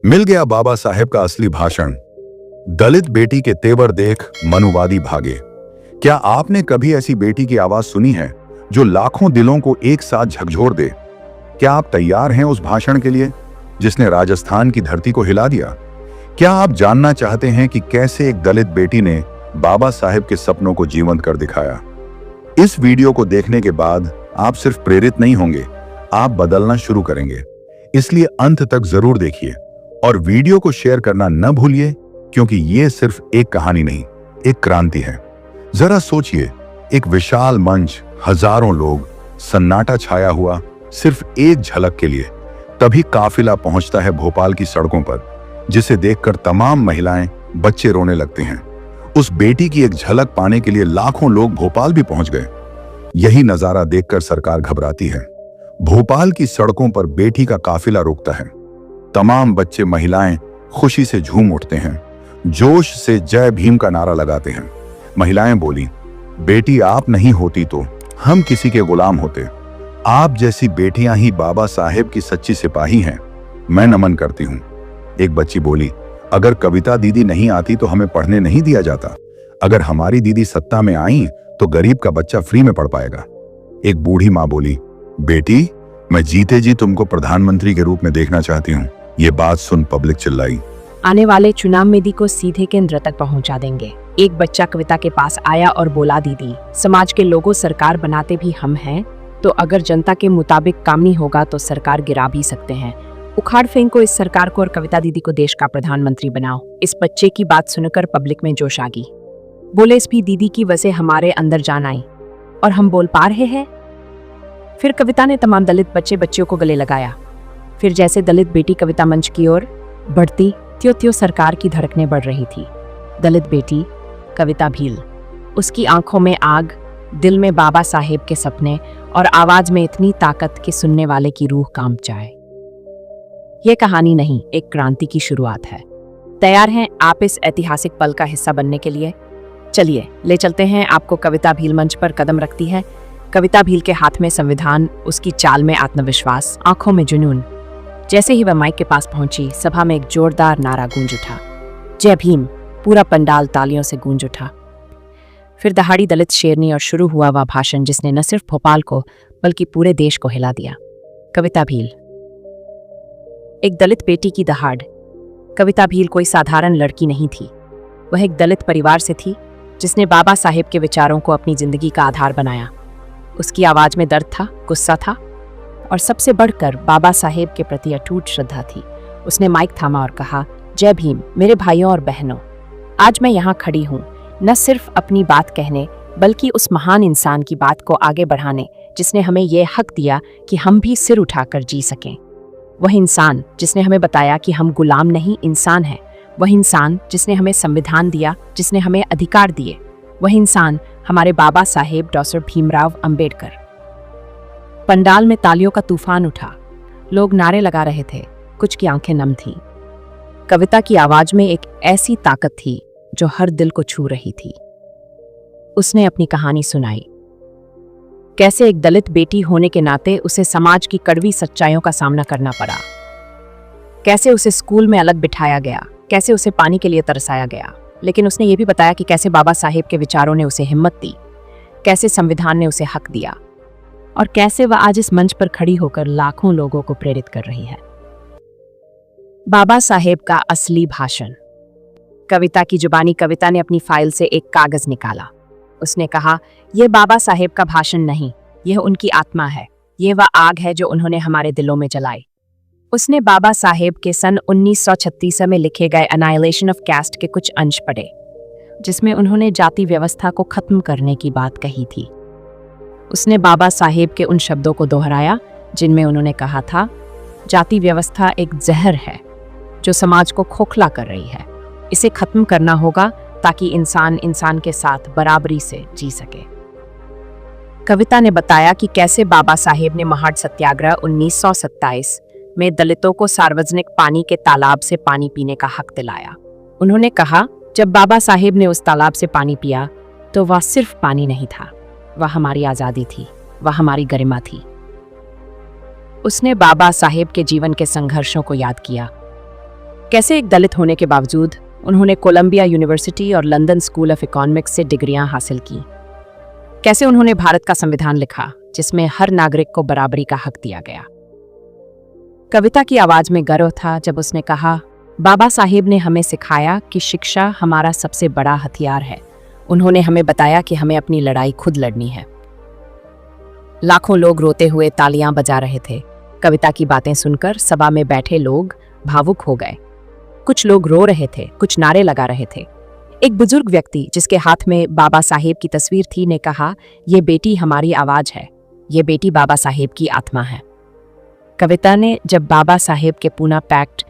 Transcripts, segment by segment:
मिल गया बाबा साहेब का असली भाषण। दलित बेटी के तेवर देख मनुवादी भागे। क्या आपने कभी ऐसी बेटी की आवाज सुनी है जो लाखों दिलों को एक साथ झकझोर दे? क्या आप तैयार हैं उस भाषण के लिए जिसने राजस्थान की धरती को हिला दिया? क्या आप जानना चाहते हैं कि कैसे एक दलित बेटी ने बाबा साहेब के सपनों को जीवंत कर दिखाया? इस वीडियो को देखने के बाद आप सिर्फ प्रेरित नहीं होंगे, आप बदलना शुरू करेंगे। इसलिए अंत तक जरूर देखिए और वीडियो को शेयर करना न भूलिए, क्योंकि ये सिर्फ एक कहानी नहीं, एक क्रांति है। जरा सोचिए, एक विशाल मंच, हजारों लोग, सन्नाटा छाया हुआ सिर्फ एक झलक के लिए। तभी काफिला पहुंचता है भोपाल की सड़कों पर, जिसे देखकर तमाम महिलाएं, बच्चे रोने लगते हैं। उस बेटी की एक झलक पाने के लिए लाखों लोग भोपाल भी पहुंच गए। यही नजारा देखकर सरकार घबराती है। भोपाल की सड़कों पर बेटी का काफिला रुकता है। तमाम बच्चे, महिलाएं खुशी से झूम उठते हैं, जोश से जय भीम का नारा लगाते हैं। महिलाएं बोली, बेटी आप नहीं होती तो हम किसी के गुलाम होते। आप जैसी बेटियां ही बाबा साहेब की सच्ची सिपाही हैं। मैं नमन करती हूं। एक बच्ची बोली, अगर कविता दीदी नहीं आती तो हमें पढ़ने नहीं दिया जाता। अगर हमारी दीदी सत्ता में आई तो गरीब का बच्चा फ्री में पढ़ पाएगा। एक बूढ़ी माँ बोली, बेटी मैं जीते जी तुमको प्रधानमंत्री के रूप में देखना चाहती हूँ। ये बात सुन पब्लिक चिल्लाई, आने वाले चुनाव में दी को सीधे केंद्र तक पहुंचा देंगे। एक बच्चा कविता के पास आया और बोला, दीदी समाज के लोगों सरकार बनाते भी हम हैं, तो अगर जनता के मुताबिक काम नहीं होगा तो सरकार गिरा भी सकते हैं। उखाड़ फेंको इस सरकार को और कविता दीदी को देश का प्रधानमंत्री बनाओ। इस बच्चे की बात सुनकर पब्लिक में जोश आ गई। बोले, इस भी दीदी की वजह हमारे अंदर जान आई और हम बोल पा रहे हैं। फिर कविता ने तमाम दलित बच्चों को गले लगाया। फिर जैसे दलित बेटी कविता मंच की ओर बढ़ती त्यों सरकार की धड़कनें बढ़ रही थी। दलित बेटी कविता भील, उसकी आंखों में आग, दिल में बाबा साहेब के सपने और आवाज में इतनी ताकत कि सुनने वाले की रूह कांप जाए। ये कहानी नहीं, एक क्रांति की शुरुआत है। तैयार हैं आप इस ऐतिहासिक पल का हिस्सा बनने के लिए? चलिए ले चलते हैं आपको। कविता भील मंच पर कदम रखती है। कविता भील के हाथ में संविधान, उसकी चाल में आत्मविश्वास, आंखों में जुनून। जैसे ही वह माइक के पास पहुंची, सभा में एक जोरदार नारा गूंज उठा, जय भीम। पूरा पंडाल तालियों से गूंज उठा। फिर दहाड़ी दलित शेरनी और शुरू हुआ वह भाषण जिसने न सिर्फ भोपाल को बल्कि पूरे देश को हिला दिया। कविता भील, एक दलित बेटी की दहाड़। कविता भील कोई साधारण लड़की नहीं थी। वह एक दलित परिवार से थी जिसने बाबा साहेब के विचारों को अपनी जिंदगी का आधार बनाया। उसकी आवाज में दर्द था, गुस्सा था और सबसे बढ़कर बाबा साहेब के प्रति अटूट श्रद्धा थी। उसने माइक थामा और कहा, जय भीम मेरे भाइयों और बहनों। आज मैं यहाँ खड़ी हूँ न सिर्फ अपनी बात कहने, बल्कि उस महान इंसान की बात को आगे बढ़ाने जिसने हमें यह हक दिया कि हम भी सिर उठाकर जी सकें। वह इंसान जिसने हमें बताया कि हम गुलाम नहीं, इंसान हैं। वह इंसान जिसने हमें संविधान दिया, जिसने हमें अधिकार दिए। वह इंसान हमारे बाबा साहेब डॉक्टर भीमराव अंबेडकर। पंडाल में तालियों का तूफान उठा। लोग नारे लगा रहे थे, कुछ की आंखें नम थीं। कविता की आवाज में एक ऐसी ताकत थी जो हर दिल को छू रही थी। उसने अपनी कहानी सुनाई, कैसे एक दलित बेटी होने के नाते उसे समाज की कड़वी सच्चाइयों का सामना करना पड़ा, कैसे उसे स्कूल में अलग बिठाया गया, कैसे उसे पानी के लिए तरसाया गया। लेकिन उसने ये भी बताया कि कैसे बाबा साहेब के विचारों ने उसे हिम्मत दी, कैसे संविधान ने उसे हक दिया और कैसे वह आज इस मंच पर खड़ी होकर लाखों लोगों को प्रेरित कर रही है। बाबा साहेब का असली भाषण। कविता की जुबानी कविता ने अपनी फाइल से एक कागज निकाला। उसने कहा, यह बाबा साहेब का भाषण नहीं, यह उनकी आत्मा है। यह वह आग है जो उन्होंने हमारे दिलों में जलाई। उसने बाबा साहेब के सन 1936 में लिखे गए अनाइलेशन ऑफ कास्ट के कुछ अंश पढ़े, जिसमें उन्होंने जाति व्यवस्था को खत्म करने की बात कही थी। उसने बाबा साहेब के उन शब्दों को दोहराया जिनमें उन्होंने कहा था, जाति व्यवस्था एक जहर है जो समाज को खोखला कर रही है। इसे खत्म करना होगा ताकि इंसान इंसान के साथ बराबरी से जी सके। कविता ने बताया कि कैसे बाबा साहेब ने महाड सत्याग्रह 1927 में दलितों को सार्वजनिक पानी के तालाब से पानी पीने का हक दिलाया। उन्होंने कहा, जब बाबा साहेब ने उस तालाब से पानी पिया तो वह सिर्फ पानी नहीं था, वह हमारी आज़ादी थी, वह हमारी गरिमा थी। उसने बाबा साहेब के जीवन के संघर्षों को याद किया। कैसे एक दलित होने के बावजूद उन्होंने कोलंबिया यूनिवर्सिटी और लंदन स्कूल ऑफ इकोनॉमिक्स से डिग्रियां हासिल की। कैसे उन्होंने भारत का संविधान लिखा जिसमें हर नागरिक को बराबरी का हक दिया गया। कविता की आवाज में गर्व था जब उसने कहा, बाबा साहेब ने हमें सिखाया कि शिक्षा हमारा सबसे बड़ा हथियार है। उन्होंने हमें बताया कि हमें अपनी लड़ाई खुद लड़नी है। लाखों लोग रोते हुए तालियां बजा रहे थे। कविता की बातें सुनकर सभा में बैठे लोग भावुक हो गए। कुछ लोग रो रहे थे, कुछ नारे लगा रहे थे। एक बुजुर्ग व्यक्ति जिसके हाथ में बाबा साहेब की तस्वीर थी ने कहा, ये बेटी हमारी आवाज है, ये बेटी बाबा साहेब की आत्मा है। कविता ने जब बाबा साहेब के पूना पैक्ट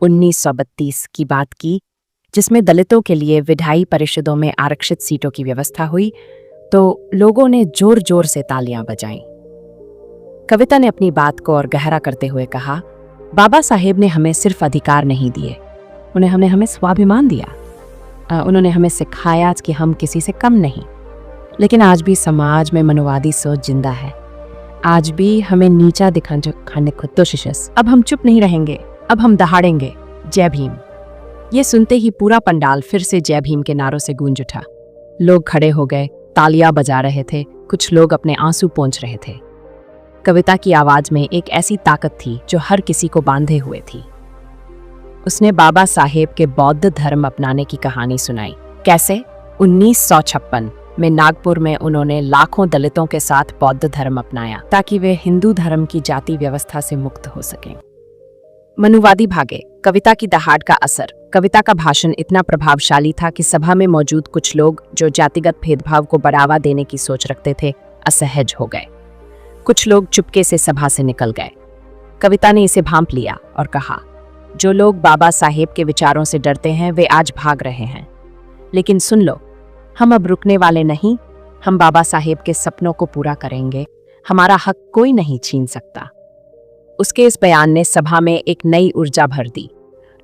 1932 की बात की, जिसमें दलितों के लिए विधायी परिषदों में आरक्षित सीटों की व्यवस्था हुई, तो लोगों ने जोर जोर से तालियां बजाईं। कविता ने अपनी बात को और गहरा करते हुए कहा, बाबा साहेब ने हमें सिर्फ अधिकार नहीं दिए, उन्हें हमें स्वाभिमान दिया। उन्होंने हमें सिखाया कि हम किसी से कम नहीं। लेकिन आज भी समाज में मनोवादी सोच जिंदा है। आज भी हमें नीचा दिखाने खुद तो शिशस। अब हम चुप नहीं रहेंगे, अब हम दहाड़ेंगे। जय भीम। ये सुनते ही पूरा पंडाल फिर से जय भीम के नारों से गूंज उठा। लोग खड़े हो गए, तालियां बजा रहे थे, कुछ लोग अपने आंसू पोंछ रहे थे। कविता की आवाज में एक ऐसी ताकत थी जो हर किसी को बांधे हुए थी। उसने बाबा साहेब के बौद्ध धर्म अपनाने की कहानी सुनाई। कैसे 1956 में नागपुर में उन्होंने लाखों दलितों के साथ बौद्ध धर्म अपनाया ताकि वे हिंदू धर्म की जाति व्यवस्था से मुक्त हो सकें। मनुवादी भागे। कविता की दहाड़ का असर। कविता का भाषण इतना प्रभावशाली था कि सभा में मौजूद कुछ लोग जो जातिगत भेदभाव को बढ़ावा देने की सोच रखते थे, असहज हो गए। कुछ लोग चुपके से सभा से निकल गए। कविता ने इसे भांप लिया और कहा, जो लोग बाबा साहेब के विचारों से डरते हैं वे आज भाग रहे हैं, लेकिन सुन लो, हम अब रुकने वाले नहीं। हम बाबा साहेब के सपनों को पूरा करेंगे। हमारा हक कोई नहीं छीन सकता। उसके इस बयान ने सभा में एक नई ऊर्जा भर दी।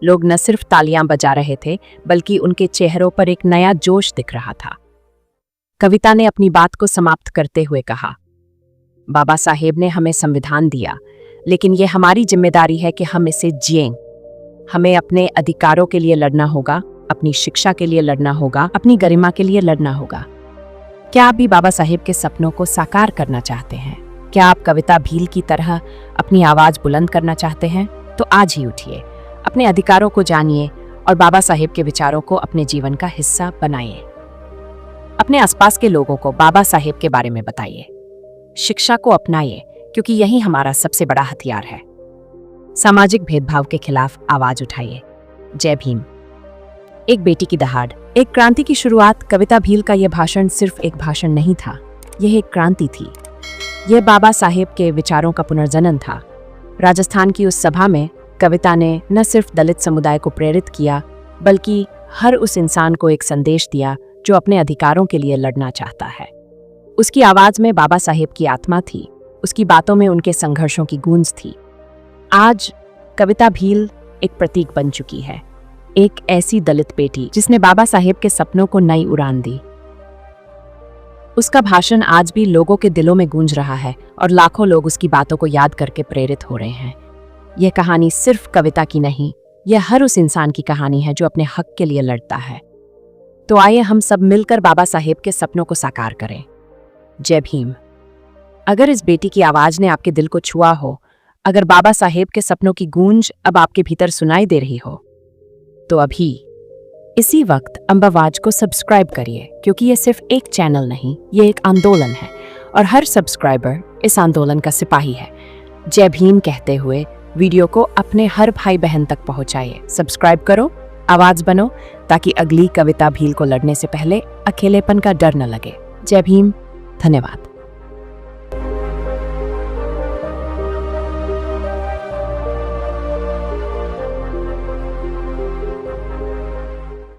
लोग न सिर्फ तालियां बजा रहे थे, बल्कि उनके चेहरों पर एक नया जोश दिख रहा था। कविता ने अपनी बात को समाप्त करते हुए कहा, बाबा साहेब ने हमें संविधान दिया, लेकिन यह हमारी जिम्मेदारी है कि हम इसे जिएं। हमें अपने अधिकारों के लिए लड़ना होगा, अपनी शिक्षा के लिए लड़ना होगा, अपनी गरिमा के लिए लड़ना होगा। क्या आप भी बाबा साहेब के सपनों को साकार करना चाहते हैं? क्या आप कविता भील की तरह अपनी आवाज बुलंद करना चाहते हैं? तो आज ही उठिए, अपने अधिकारों को जानिए और बाबा साहेब के विचारों को अपने जीवन का हिस्सा बनाइए। अपने आसपास के लोगों को बाबा साहेब के बारे में बताइए। शिक्षा को अपनाइए, क्योंकि यही हमारा सबसे बड़ा हथियार है। सामाजिक भेदभाव के खिलाफ आवाज उठाइए। जय भीम। एक बेटी की दहाड़, एक क्रांति की शुरुआत। कविता भील का यह भाषण सिर्फ एक भाषण नहीं था, यह एक क्रांति थी। यह बाबा साहेब के विचारों का पुनर्जनन था। राजस्थान की उस सभा में कविता ने न सिर्फ दलित समुदाय को प्रेरित किया, बल्कि हर उस इंसान को एक संदेश दिया जो अपने अधिकारों के लिए लड़ना चाहता है। उसकी आवाज में बाबा साहेब की आत्मा थी, उसकी बातों में उनके संघर्षों की गूंज थी। आज कविता भील एक प्रतीक बन चुकी है, एक ऐसी दलित बेटी जिसने बाबा साहेब के सपनों को नई उड़ान दी। उसका भाषण आज भी लोगों के दिलों में गूंज रहा है और लाखों लोग उसकी बातों को याद करके प्रेरित हो रहे हैं। यह कहानी सिर्फ कविता की नहीं, यह हर उस इंसान की कहानी है जो अपने हक के लिए लड़ता है। तो आइए हम सब मिलकर बाबा साहेब के सपनों को साकार करें। जय भीम। अगर इस बेटी की आवाज ने आपके दिल को छुआ हो, अगर बाबा साहेब के सपनों की गूंज अब आपके भीतर सुनाई दे रही हो, तो अभी इसी वक्त अम्बावाज को सब्सक्राइब करिए, क्योंकि ये सिर्फ एक चैनल नहीं, ये एक आंदोलन है और हर सब्सक्राइबर इस आंदोलन का सिपाही है। जय भीम कहते हुए वीडियो को अपने हर भाई बहन तक पहुंचाइए। सब्सक्राइब करो, आवाज बनो, ताकि अगली कविता भील को लड़ने से पहले अकेलेपन का डर न लगे। जय भीम। धन्यवाद।